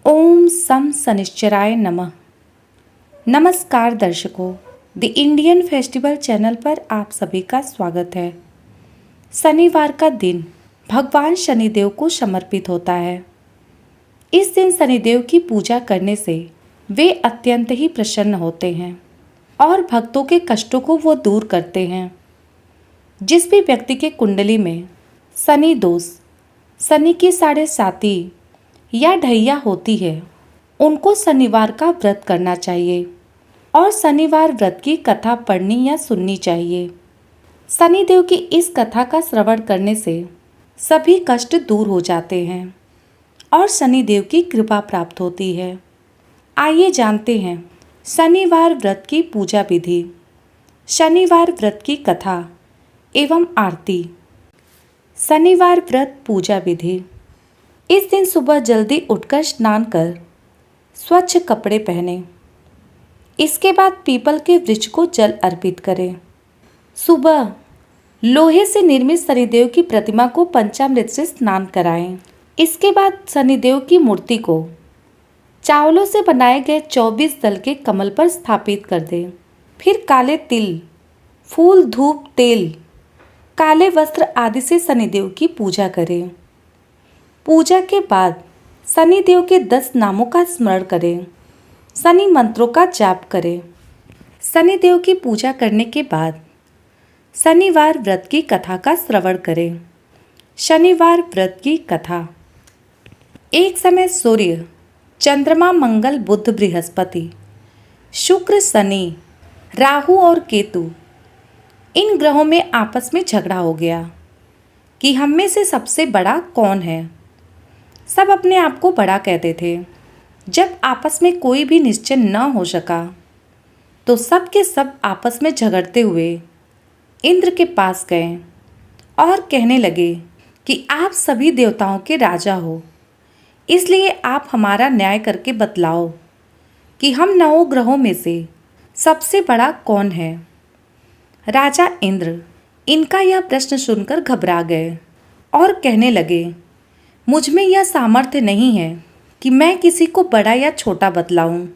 ओम सम शनिश्चराय नमः। नमस्कार दर्शकों, द इंडियन फेस्टिवल चैनल पर आप सभी का स्वागत है। शनिवार का दिन भगवान शनिदेव को समर्पित होता है। इस दिन शनिदेव की पूजा करने से वे अत्यंत ही प्रसन्न होते हैं और भक्तों के कष्टों को वो दूर करते हैं। जिस भी व्यक्ति के कुंडली में शनि दोष, शनि की 7.5 या ढैया होती है, उनको शनिवार का व्रत करना चाहिए और शनिवार व्रत की कथा पढ़नी या सुननी चाहिए। शनिदेव की इस कथा का श्रवण करने से सभी कष्ट दूर हो जाते हैं और शनिदेव की कृपा प्राप्त होती है। आइए जानते हैं शनिवार व्रत की पूजा विधि, शनिवार व्रत की कथा एवं आरती। शनिवार व्रत पूजा विधि। इस दिन सुबह जल्दी उठकर स्नान कर स्वच्छ कपड़े पहने। इसके बाद पीपल के वृक्ष को जल अर्पित करें। सुबह लोहे से निर्मित शनिदेव की प्रतिमा को पंचामृत से स्नान कराएं। इसके बाद शनिदेव की मूर्ति को चावलों से बनाए गए 24 दल के कमल पर स्थापित कर दें। फिर काले तिल, फूल, धूप, तेल, काले वस्त्र आदि से शनिदेव की पूजा करें। पूजा के बाद शनिदेव के 10 नामों का स्मरण करें। शनि मंत्रों का जाप करें। शनिदेव की पूजा करने के बाद शनिवार व्रत की कथा का श्रवण करें। शनिवार व्रत की कथा। एक समय सूर्य, चंद्रमा, मंगल, बुध, बृहस्पति, शुक्र, शनि, राहु और केतु, इन ग्रहों में आपस में झगड़ा हो गया कि हम में से सबसे बड़ा कौन है। सब अपने आप को बड़ा कहते थे। जब आपस में कोई भी निश्चय न हो सका तो सब के सब आपस में झगड़ते हुए इंद्र के पास गए और कहने लगे कि आप सभी देवताओं के राजा हो, इसलिए आप हमारा न्याय करके बतलाओ कि हम 9 ग्रहों में से सबसे बड़ा कौन है। राजा इंद्र इनका यह प्रश्न सुनकर घबरा गए और कहने लगे, मुझ में यह सामर्थ्य नहीं है कि मैं किसी को बड़ा या छोटा बतलाऊं।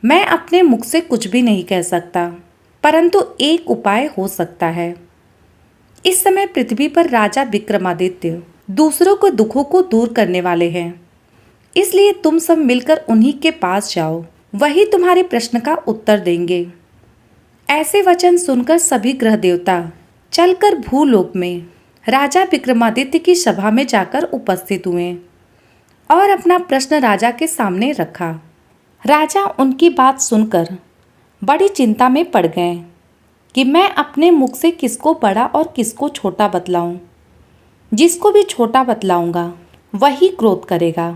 मैं अपने मुख से कुछ भी नहीं कह सकता, परंतु एक उपाय हो सकता है। इस समय पृथ्वी पर राजा विक्रमादित्य दूसरों के दुखों को दूर करने वाले हैं, इसलिए तुम सब मिलकर उन्हीं के पास जाओ, वही तुम्हारे प्रश्न का उत्तर देंगे। ऐसे वचन सुनकर सभी ग्रह देवता चलकर भूलोक में राजा विक्रमादित्य की सभा में जाकर उपस्थित हुए और अपना प्रश्न राजा के सामने रखा। राजा उनकी बात सुनकर बड़ी चिंता में पड़ गए कि मैं अपने मुख से किसको बड़ा और किसको छोटा बतलाऊं। जिसको भी छोटा बतलाऊंगा वही क्रोध करेगा।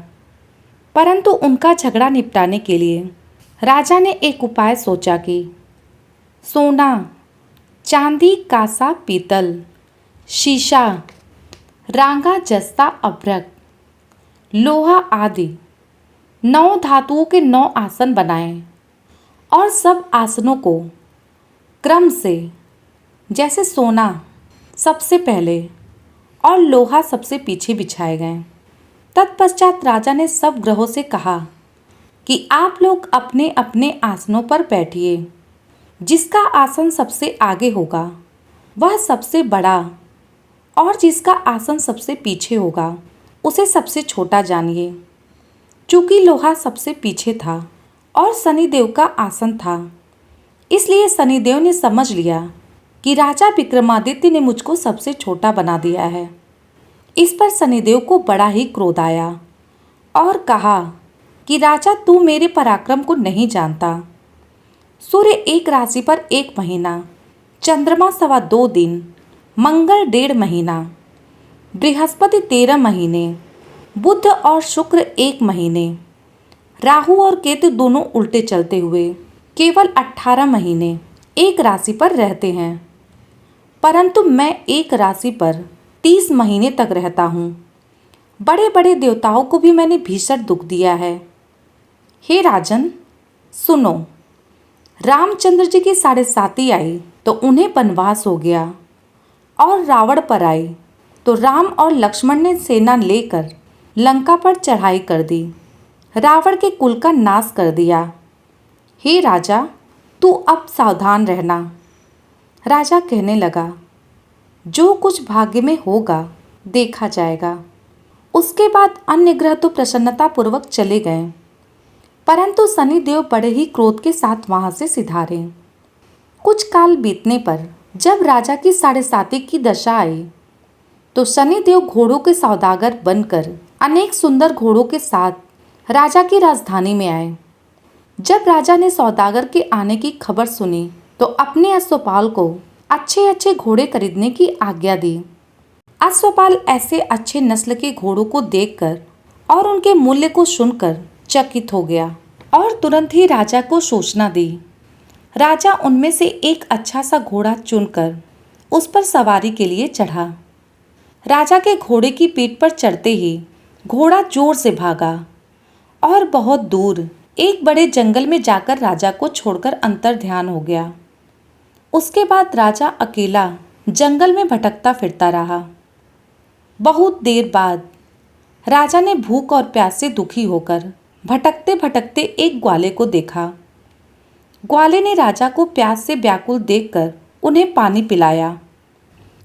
परंतु उनका झगड़ा निपटाने के लिए राजा ने एक उपाय सोचा कि सोना, चांदी, कांसा, पीतल, शीशा, रांगा, जस्ता, अभ्रक, लोहा आदि 9 धातुओं के 9 आसन बनाएं और सब आसनों को क्रम से, जैसे सोना सबसे पहले और लोहा सबसे पीछे बिछाए गए। तत्पश्चात राजा ने सब ग्रहों से कहा कि आप लोग अपने अपने आसनों पर बैठिए। जिसका आसन सबसे आगे होगा वह सबसे बड़ा और जिसका आसन सबसे पीछे होगा उसे सबसे छोटा जानिए। चूँकि लोहा सबसे पीछे था और शनिदेव का आसन था, इसलिए शनिदेव ने समझ लिया कि राजा विक्रमादित्य ने मुझको सबसे छोटा बना दिया है। इस पर शनिदेव को बड़ा ही क्रोध आया और कहा कि राजा, तू मेरे पराक्रम को नहीं जानता। सूर्य एक राशि पर 1 महीना, चंद्रमा 2.25 दिन, मंगल 1.5 महीना, बृहस्पति 13 महीने, बुध और शुक्र 1 महीने, राहु और केतु दोनों उल्टे चलते हुए केवल 18 महीने एक राशि पर रहते हैं। परंतु मैं एक राशि पर 30 महीने तक रहता हूँ। बड़े बड़े देवताओं को भी मैंने भीषण दुख दिया है। हे राजन, सुनो, रामचंद्र जी की 7.5 आई तो उन्हें वनवास हो गया और रावण पर आई तो राम और लक्ष्मण ने सेना लेकर लंका पर चढ़ाई कर दी। रावण के कुल का नाश कर दिया। हे राजा, तू अब सावधान रहना। राजा कहने लगा, जो कुछ भाग्य में होगा देखा जाएगा। उसके बाद अन्य ग्रह तो प्रसन्नतापूर्वक चले गए, परंतु शनिदेव बड़े ही क्रोध के साथ वहां से सिधारे। कुछ काल बीतने पर जब राजा की 7.5 की दशा आई तो शनिदेव घोड़ों के सौदागर बनकर अनेक सुंदर घोड़ों के साथ राजा की राजधानी में आए। जब राजा ने सौदागर के आने की खबर सुनी तो अपने अश्वपाल को अच्छे अच्छे घोड़े खरीदने की आज्ञा दी। अश्वपाल ऐसे अच्छे नस्ल के घोड़ों को देखकर और उनके मूल्य को सुनकर चकित हो गया और तुरंत ही राजा को सूचना दी। राजा उनमें से एक अच्छा सा घोड़ा चुनकर उस पर सवारी के लिए चढ़ा। राजा के घोड़े की पीठ पर चढ़ते ही घोड़ा जोर से भागा और बहुत दूर एक बड़े जंगल में जाकर राजा को छोड़कर अंतर्ध्यान हो गया। उसके बाद राजा अकेला जंगल में भटकता फिरता रहा। बहुत देर बाद राजा ने भूख और प्यास से दुखी होकर भटकते भटकते एक ग्वाले को देखा। ग्वाले ने राजा को प्यास से व्याकुल देखकर उन्हें पानी पिलाया।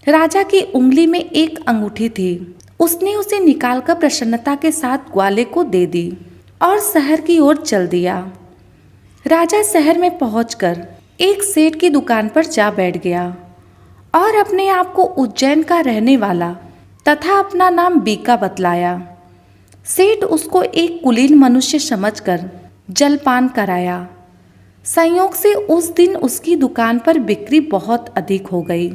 राजा की उंगली में एक अंगूठी थी। उसने उसे निकालकर प्रसन्नता के साथ ग्वाले को दे दी और शहर की ओर चल दिया। राजा शहर में पहुंचकर एक सेठ की दुकान पर जा बैठ गया और अपने आप को उज्जैन का रहने वाला तथा अपना नाम बीका बतलाया। सेठ उसको एक कुलीन मनुष्य समझकर जलपान कराया। संयोग से उस दिन उसकी दुकान पर बिक्री बहुत अधिक हो गई।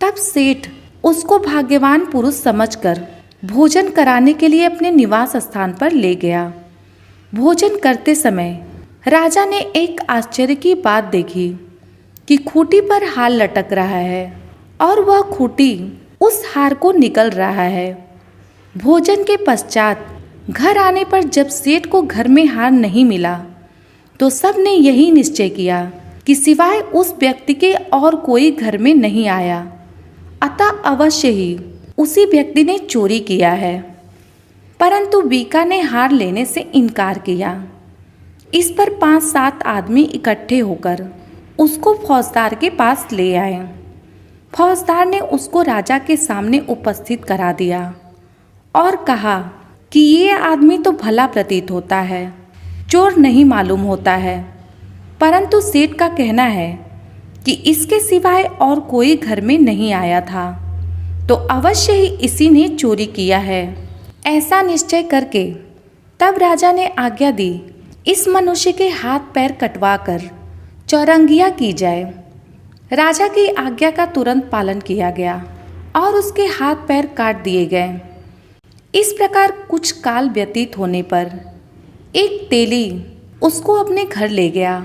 तब सेठ उसको भाग्यवान पुरुष समझकर भोजन कराने के लिए अपने निवास स्थान पर ले गया। भोजन करते समय राजा ने एक आश्चर्य की बात देखी कि खूंटी पर हार लटक रहा है और वह खूंटी उस हार को निगल रहा है। भोजन के पश्चात घर आने पर जब सेठ को घर में हार नहीं मिला तो सब ने यही निश्चय किया कि सिवाय उस व्यक्ति के और कोई घर में नहीं आया, अतः अवश्य ही उसी व्यक्ति ने चोरी किया है। परंतु बीका ने हार लेने से इनकार किया। इस पर 5-7 आदमी इकट्ठे होकर उसको फौजदार के पास ले आए। फौजदार ने उसको राजा के सामने उपस्थित करा दिया और कहा कि ये आदमी तो भला प्रतीत होता है, चोर नहीं मालूम होता है, परंतु सेठ का कहना है कि इसके सिवाय और कोई घर में नहीं आया था, तो अवश्य ही इसी ने चोरी किया है। ऐसा निश्चय करके तब राजा ने आज्ञा दी, इस मनुष्य के हाथ पैर कटवाकर चौरंगिया की जाए। राजा की आज्ञा का तुरंत पालन किया गया और उसके हाथ पैर काट दिए गए। इस प्रकार कुछ काल व्यतीत होने पर एक तेली उसको अपने घर ले गया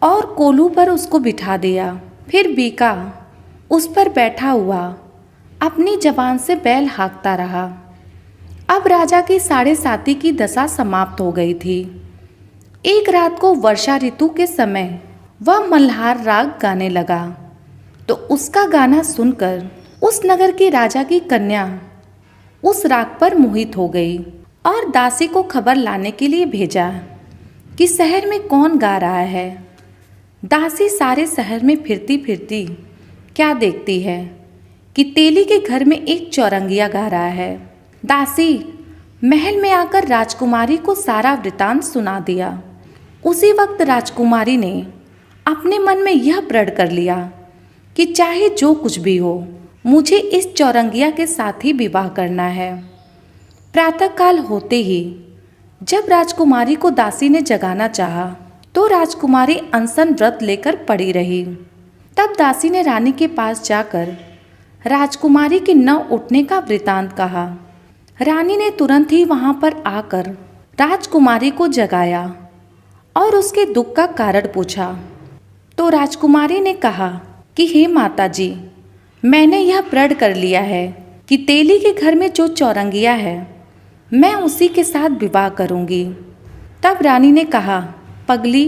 और कोलू पर उसको बिठा दिया। फिर बीका उस पर बैठा हुआ अपनी जबान से बैल हाँकता रहा। अब राजा की 7.5 की दशा समाप्त हो गई थी। एक रात को वर्षा ऋतु के समय वह मल्हार राग गाने लगा, तो उसका गाना सुनकर उस नगर की राजा की कन्या उस राग पर मोहित हो गई और दासी को खबर लाने के लिए भेजा कि शहर में कौन गा रहा है। दासी सारे शहर में फिरती फिरती क्या देखती है कि तेली के घर में एक चौरंगिया गा रहा है। दासी महल में आकर राजकुमारी को सारा वृतांत सुना दिया। उसी वक्त राजकुमारी ने अपने मन में यह प्रण कर लिया कि चाहे जो कुछ भी हो, मुझे इस चौरंगिया के साथ ही विवाह करना है। प्रातःकाल होते ही जब राजकुमारी को दासी ने जगाना चाहा तो राजकुमारी अनशन व्रत लेकर पड़ी रही। तब दासी ने रानी के पास जाकर राजकुमारी के न उठने का वृतांत कहा। रानी ने तुरंत ही वहां पर आकर राजकुमारी को जगाया और उसके दुख का कारण पूछा। तो राजकुमारी ने कहा कि हे माता जी, मैंने यह प्रण कर लिया है कि तेली के घर में जो चौरंगिया है मैं उसी के साथ विवाह करूंगी। तब रानी ने कहा, पगली,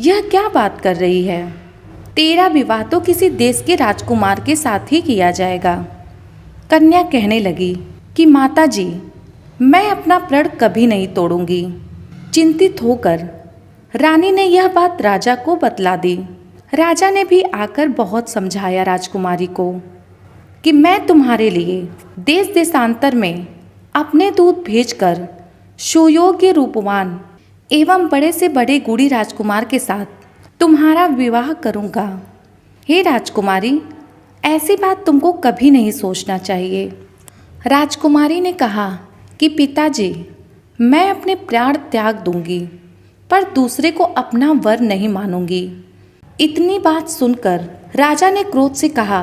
यह क्या बात कर रही है? तेरा विवाह तो किसी देश के राजकुमार के साथ ही किया जाएगा। कन्या कहने लगी कि माता जी, मैं अपना प्रण कभी नहीं तोड़ूंगी। चिंतित होकर रानी ने यह बात राजा को बतला दी। राजा ने भी आकर बहुत समझाया राजकुमारी को कि मैं तुम्हारे लिए देश देशांतर में अपने दूत भेजकर सुयोग्य रूपवान एवं बड़े से बड़े गुणी राजकुमार के साथ तुम्हारा विवाह करूँगा। हे राजकुमारी, ऐसी बात तुमको कभी नहीं सोचना चाहिए। राजकुमारी ने कहा कि पिताजी, मैं अपने प्राण त्याग दूंगी पर दूसरे को अपना वर नहीं मानूंगी। इतनी बात सुनकर राजा ने क्रोध से कहा,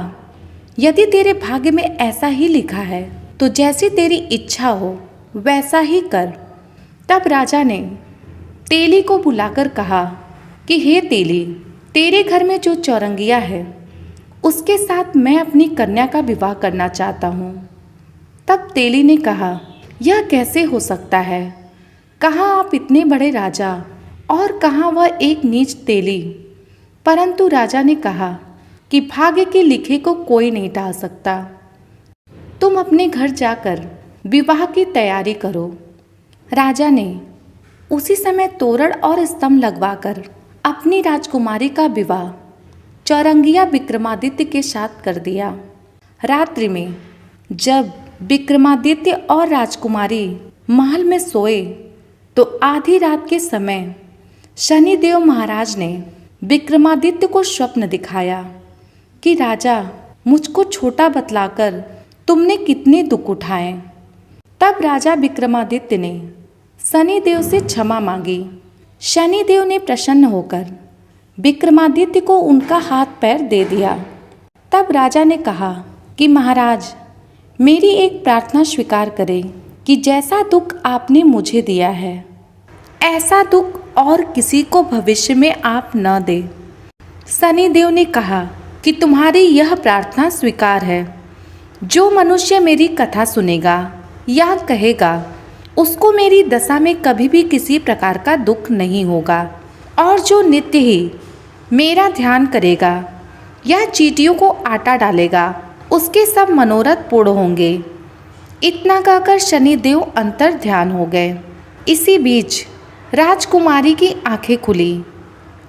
यदि तेरे भाग्य में ऐसा ही लिखा है तो जैसी तेरी इच्छा हो वैसा ही कर। तब राजा ने तेली को बुलाकर कहा कि हे तेली, तेरे घर में जो चौरंगिया है उसके साथ मैं अपनी कन्या का विवाह करना चाहता हूँ। तब तेली ने कहा, यह कैसे हो सकता है? कहाँ आप इतने बड़े राजा और कहाँ वह एक नीच तेली। परंतु राजा ने कहा कि भाग्य के लिखे को कोई नहीं टाल सकता। तुम अपने घर जाकर विवाह की तैयारी करो। राजा ने उसी समय तोरण और स्तंभ लगवाकर अपनी राजकुमारी का विवाह चौरंगिया विक्रमादित्य के साथ कर दिया। रात्रि में जब विक्रमादित्य और राजकुमारी महल में सोए तो आधी रात के समय शनिदेव महाराज ने विक्रमादित्य को स्वप्न दिखाया कि राजा, मुझको छोटा बतलाकर तुमने कितने दुख उठाए। तब राजा विक्रमादित्य ने शनिदेव से क्षमा मांगी। शनिदेव ने प्रसन्न होकर विक्रमादित्य को उनका हाथ पैर दे दिया। तब राजा ने कहा कि महाराज, मेरी एक प्रार्थना स्वीकार करें कि जैसा दुख आपने मुझे दिया है ऐसा दुख और किसी को भविष्य में आप न दें। शनिदेव ने कहा कि तुम्हारी यह प्रार्थना स्वीकार है। जो मनुष्य मेरी कथा सुनेगा या कहेगा उसको मेरी दशा में कभी भी किसी प्रकार का दुख नहीं होगा, और जो नित्य ही मेरा ध्यान करेगा या चींटियों को आटा डालेगा उसके सब मनोरथ पूर्ण होंगे। इतना कहकर शनिदेव अंतर ध्यान हो गए। इसी बीच राजकुमारी की आंखें खुली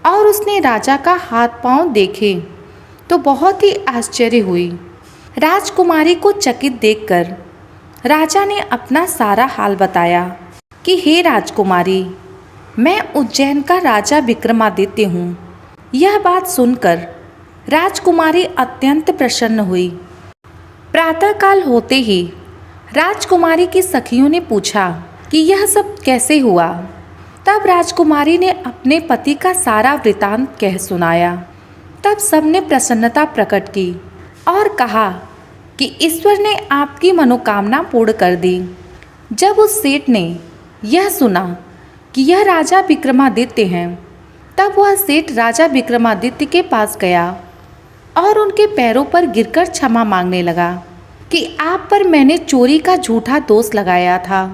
और उसने राजा का हाथ पांव देखे तो बहुत ही आश्चर्य हुई। राजकुमारी को चकित देखकर राजा ने अपना सारा हाल बताया कि हे राजकुमारी, मैं उज्जैन का राजा विक्रमादित्य हूँ। यह बात सुनकर राजकुमारी अत्यंत प्रसन्न हुई। प्रातःकाल होते ही राजकुमारी की सखियों ने पूछा कि यह सब कैसे हुआ। तब राजकुमारी ने अपने पति का सारा वृतांत कह सुनाया। तब सबने प्रसन्नता प्रकट की और कहा कि ईश्वर ने आपकी मनोकामना पूर्ण कर दी। जब उस सेठ ने यह सुना कि यह राजा विक्रमादित्य हैं, तब वह सेठ राजा विक्रमादित्य के पास गया और उनके पैरों पर गिरकर क्षमा मांगने लगा कि आप पर मैंने चोरी का झूठा दोष लगाया था,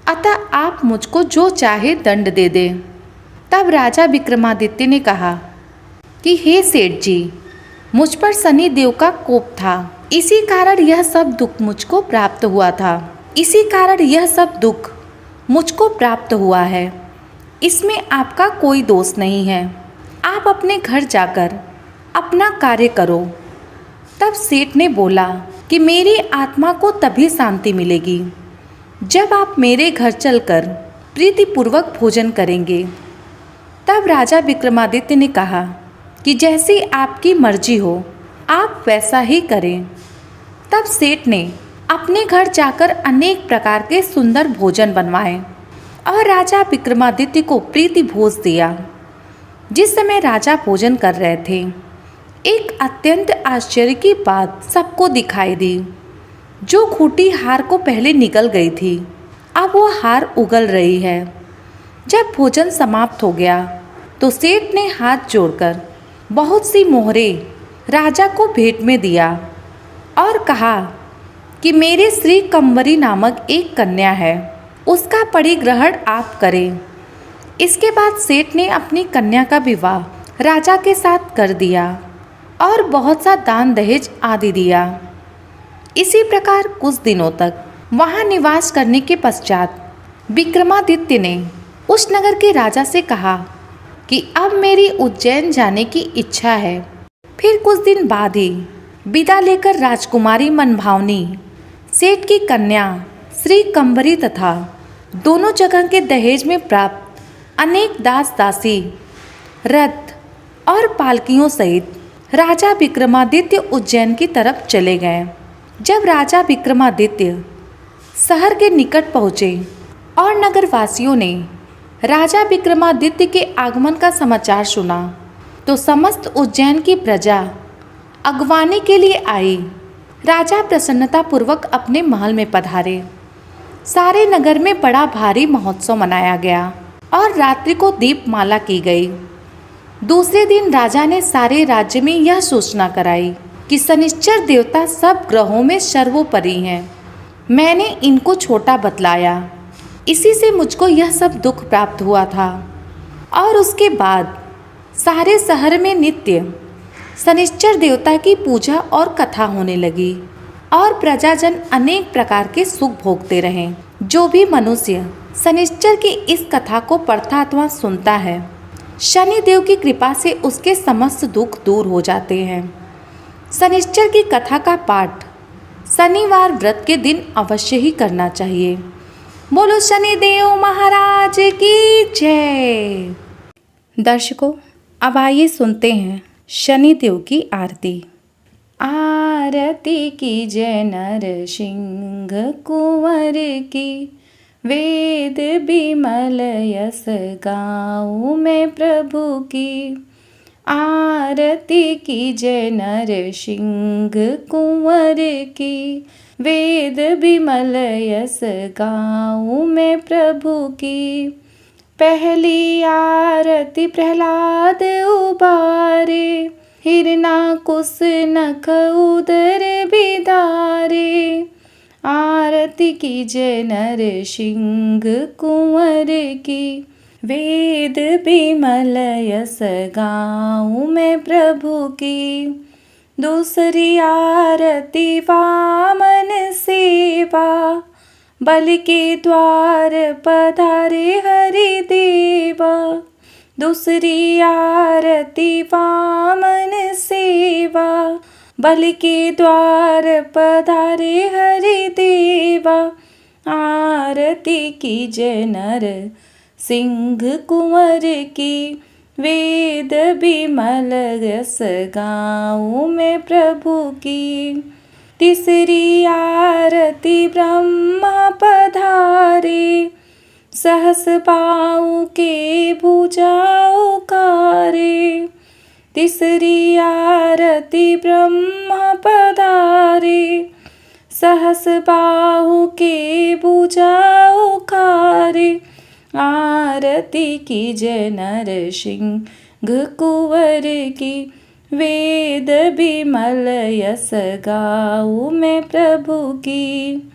अतः आप मुझको जो चाहे दंड दे दें। तब राजा विक्रमादित्य ने कहा कि हे सेठ जी, मुझ पर शनि देव का कोप था, इसी कारण यह सब दुख मुझको प्राप्त हुआ था। इसी कारण यह सब दुख मुझको प्राप्त हुआ है। इसमें आपका कोई दोष नहीं है। आप अपने घर जाकर अपना कार्य करो। तब सेठ ने बोला कि मेरी आत्मा को तभी शांति मिलेगी जब आप मेरे घर चलकर प्रीतिपूर्वक भोजन करेंगे। तब राजा विक्रमादित्य ने कहा कि जैसी आपकी मर्जी हो आप वैसा ही करें। तब सेठ ने अपने घर जाकर अनेक प्रकार के सुंदर भोजन बनवाए और राजा विक्रमादित्य को प्रीति भोज दिया। जिस समय राजा भोजन कर रहे थे, एक अत्यंत आश्चर्य की बात सबको दिखाई दी। जो खूंटी हार को पहले निकल गई थी, अब वो हार उगल रही है। जब भोजन समाप्त हो गया तो सेठ ने हाथ जोड़कर बहुत सी मोहरें राजा को भेंट में दिया और कहा कि मेरे श्री कंवरी नामक एक कन्या है, उसका परिग्रहण आप करें। इसके बाद सेठ ने अपनी कन्या का विवाह राजा के साथ कर दिया और बहुत सा दान दहेज आदि दिया। इसी प्रकार कुछ दिनों तक वहाँ निवास करने के पश्चात विक्रमादित्य ने उस नगर के राजा से कहा कि अब मेरी उज्जैन जाने की इच्छा है। फिर कुछ दिन बाद ही विदा लेकर राजकुमारी मनभावनी, सेठ की कन्या श्री कंबरी तथा दोनों जगह के दहेज में प्राप्त अनेक दास दासी, रथ और पालकियों सहित राजा विक्रमादित्य उज्जैन की तरफ चले गए। जब राजा विक्रमादित्य शहर के निकट पहुँचे और नगरवासियों ने राजा विक्रमादित्य के आगमन का समाचार सुना, तो समस्त उज्जैन की प्रजा अगवानी के लिए आई। राजा प्रसन्नतापूर्वक अपने महल में पधारे। सारे नगर में बड़ा भारी महोत्सव मनाया गया और रात्रि को दीपमाला की गई। दूसरे दिन राजा ने सारे राज्य में यह सूचना कराई कि शनिश्चर देवता सब ग्रहों में सर्वोपरि हैं। मैंने इनको छोटा बतलाया, इसी से मुझको यह सब दुख प्राप्त हुआ था। और उसके बाद सारे शहर में नित्य शनिश्चर देवता की पूजा और कथा होने लगी और प्रजाजन अनेक प्रकार के सुख भोगते रहे। जो भी मनुष्य शनिश्चर की इस कथा को पढ़ता अथवा सुनता है, शनि देव की कृपा से उसके समस्त दुख दूर हो जाते हैं। शनिश्चर की कथा का पाठ शनिवार व्रत के दिन अवश्य ही करना चाहिए। बोलो शनिदेव महाराज की जय। दर्शकों, अब आइए सुनते हैं शनिदेव की आरती। आरती की जय नरसिंह कुंवर की, वेद बिमल यस गाऊं मैं प्रभु की। आरती की जय नरसिंह कुंवर की, वेद बिमल यस गाऊं मैं प्रभु की। पहली आरती प्रहलाद उबारे, हिरणाकुश नख उदर बिदारे। आरती की जय नरसिंह कुंवर की, वेद बिमल यस गाऊं मैं प्रभु की। दूसरी आरती वामन सेवा, बलि के द्वार पधारे हरि देवा। दूसरी आरती वामन सेवा, बलि के द्वार पधारे हरि देवा। आरती की जय नर सिंह कुंवर की, वेद बिमल यस गाऊं मैं प्रभु की। तीसरी आरती ब्रह्मा पधारे, सहस बाऊ के भुजा उकारे। तीसरी आरती ब्रह्मा पधारे, सहस बाहु के भुजा उकारे। आरती की जय नरसिंह कुंवर की, वेद बिमल यस गाऊं मैं प्रभु की।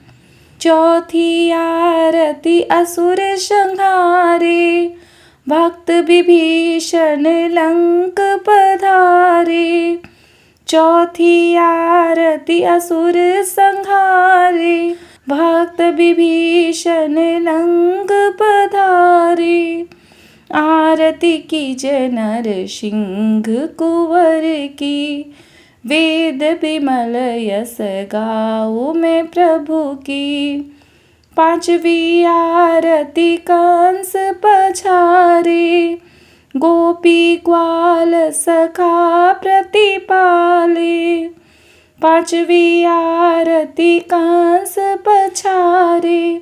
चौथी आरती असुर संहारे, भक्त विभीषण लंक पधारे। चौथी आरती असुर संहारे, भक्त विभीषण लंक पधारे। आरती की जय नरसिंह कुंवर की, वेद बिमल यस गाऊं मैं प्रभु की। पांचवी आरती कंस पछारे, गोपी ग्वाल सखा प्रतिपाले। पांचवी आरती कंस पछारे,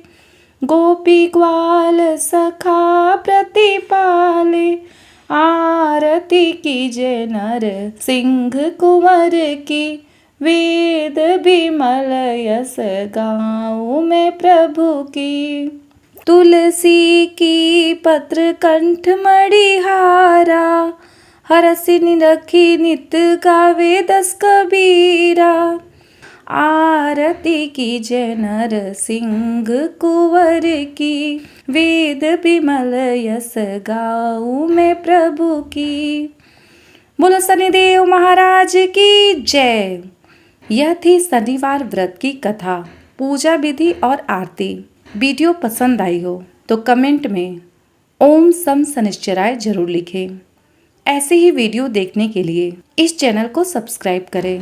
गोपी ग्वाल सखा प्रतिपाले। आरती की जय नर सिंह कुंवर की, वेद बिमल यस गाऊं मैं प्रभु की। तुलसी की पत्र कंठ मणिहारा, हरसि निरखी नित गावे दस कबीरा। आरती की जय नर सिंह कुंवर की, वेद बिमल यस गाऊं मैं प्रभु की। बोलो शनिदेव महाराज की जय। यह थी शनिवार व्रत की कथा, पूजा विधि और आरती। वीडियो पसंद आई हो तो कमेंट में ओम सम शनिश्चराय जरूर लिखें। ऐसे ही वीडियो देखने के लिए इस चैनल को सब्सक्राइब करें।